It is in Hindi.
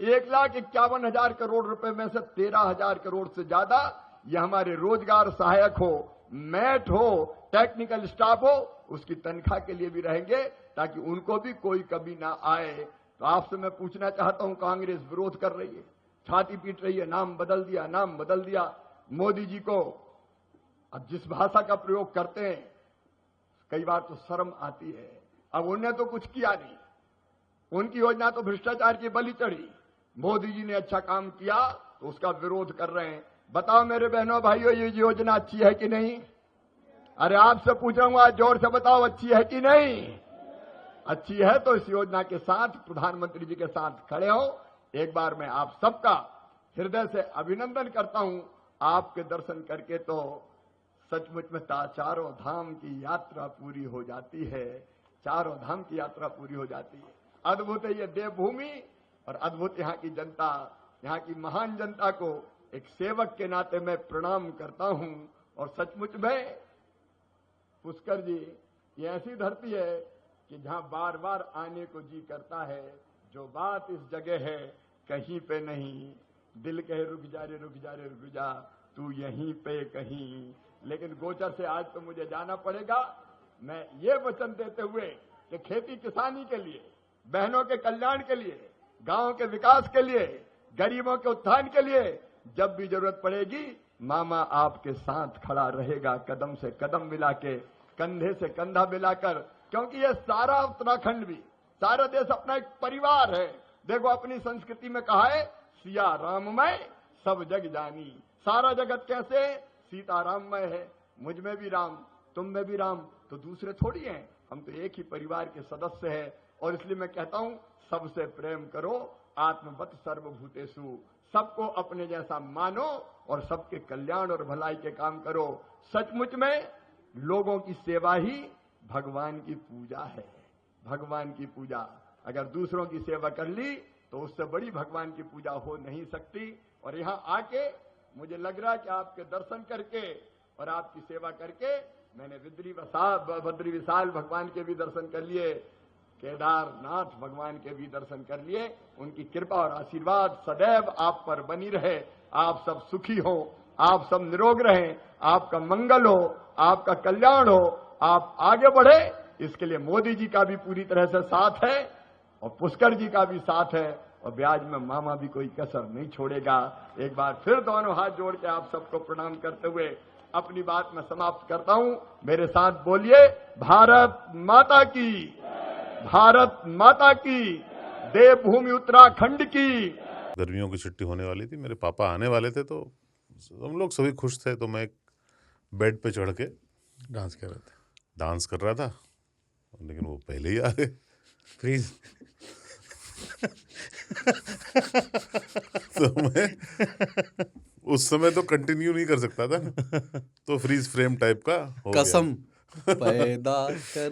1,51,000 करोड़ रुपए में से 13,000 करोड़ से ज्यादा ये हमारे रोजगार सहायक हो, मैट हो, टेक्निकल स्टाफ हो, उसकी तनख्वाह के लिए भी रहेंगे ताकि उनको भी कोई कभी ना आए। तो आपसे मैं पूछना चाहता हूं, कांग्रेस विरोध कर रही है, छाती पीट रही है, नाम बदल दिया, नाम बदल दिया। मोदी जी को अब जिस भाषा का प्रयोग करते हैं कई बार तो शर्म आती है। अब उन्होंने तो कुछ किया नहीं, उनकी योजना तो भ्रष्टाचार की बलि चढ़ी। मोदी जी ने अच्छा काम किया तो उसका विरोध कर रहे हैं। बताओ मेरे बहनों भाइयों, ये योजना अच्छी है कि नहीं? अरे आपसे पूछूंगा, जोर से बताओ, अच्छी है कि नहीं? अच्छी है तो इस योजना के साथ, प्रधानमंत्री जी के साथ खड़े हो। एक बार मैं आप सबका हृदय से अभिनंदन करता हूं। आपके दर्शन करके तो सचमुच में चारों धाम की यात्रा पूरी हो जाती है, चारों धाम की यात्रा पूरी हो जाती है। अद्भुत है ये देवभूमि और अद्भुत यहाँ की जनता, यहाँ की महान जनता को एक सेवक के नाते मैं प्रणाम करता हूं। और सचमुच में पुष्कर जी, ये ऐसी धरती है कि जहां बार बार आने को जी करता है। जो बात इस जगह है कहीं पे नहीं, दिल कहे रुक जा रे, रुक जा रे, रुक जा, तू यहीं पे कहीं। लेकिन गोचर से आज तो मुझे जाना पड़ेगा। मैं ये वचन देते हुए कि खेती किसानी के लिए, बहनों के कल्याण के लिए, गांव के विकास के लिए, गरीबों के उत्थान के लिए जब भी जरूरत पड़ेगी मामा आपके साथ खड़ा रहेगा, कदम से कदम मिला के, कंधे से कंधा मिलाकर। क्योंकि ये सारा उत्तराखंड भी, सारा देश अपना एक परिवार है। देखो अपनी संस्कृति में कहा है, सिया राममय सब जग जानी। सारा जगत कैसे? सीताराममय है। मुझ में भी राम, तुम में भी राम, तो दूसरे थोड़ी हैं। हम तो एक ही परिवार के सदस्य हैं। और इसलिए मैं कहता हूं, सबसे प्रेम करो, आत्मवत सर्वभूतेषु। सबको अपने जैसा मानो और सबके कल्याण और भलाई के काम करो। सचमुच में लोगों की सेवा ही भगवान की पूजा है। भगवान की पूजा, अगर दूसरों की सेवा कर ली तो उससे बड़ी भगवान की पूजा हो नहीं सकती। और यहां आके मुझे लग रहा है कि आपके दर्शन करके और आपकी सेवा करके मैंने बद्री विशाल भगवान के भी दर्शन कर लिए, केदारनाथ भगवान के भी दर्शन कर लिए। उनकी कृपा और आशीर्वाद सदैव आप पर बनी रहे। आप सब सुखी हो, आप सब निरोग रहें, आपका मंगल हो, आपका कल्याण हो, आप आगे बढ़े। इसके लिए मोदी जी का भी पूरी तरह से साथ है और पुष्कर जी का भी साथ है और ब्याज में मामा भी कोई कसर नहीं छोड़ेगा। एक बार फिर दोनों हाथ जोड़ के आप सबको प्रणाम करते हुए अपनी बात में समाप्त करता हूं। मेरे साथ बोलिए, भारत माता की, भारत माता की, देवभूमि उत्तराखंड की। गर्मियों की छुट्टी होने वाली थी, मेरे पापा आने वाले थे, तो हम लोग सभी खुश थे। तो मैं बेड पे चढ़ के डांस कर रहा था, लेकिन वो पहले ही आ गए। फ्रीज। तो मैं उस समय तो कंटिन्यू नहीं कर सकता था, तो फ्रीज फ्रेम टाइप का हो गया। कसम पैदा कर